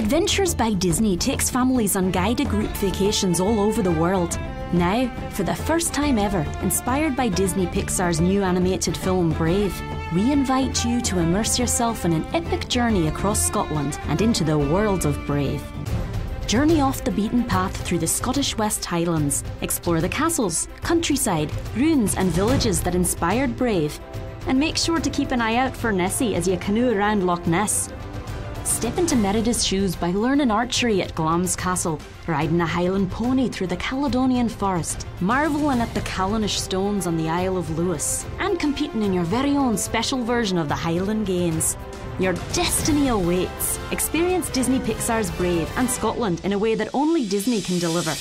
Adventures by Disney takes families on guided group vacations all over the world. Now, for the first time ever, inspired by Disney Pixar's new animated film Brave, we invite you to immerse yourself in an epic journey across Scotland and into the world of Brave. Journey off the beaten path through the Scottish West Highlands, explore the castles, countryside, ruins and villages that inspired Brave, and make sure to keep an eye out for Nessie as you canoe around Loch Ness. Step into Merida's shoes by learning archery at Glamis Castle, riding a Highland pony through the Caledonian Forest, marvelling at the Callanish stones on the Isle of Lewis, and competing in your very own special version of the Highland Games. Your destiny awaits. Experience Disney Pixar's Brave and Scotland in a way that only Disney can deliver.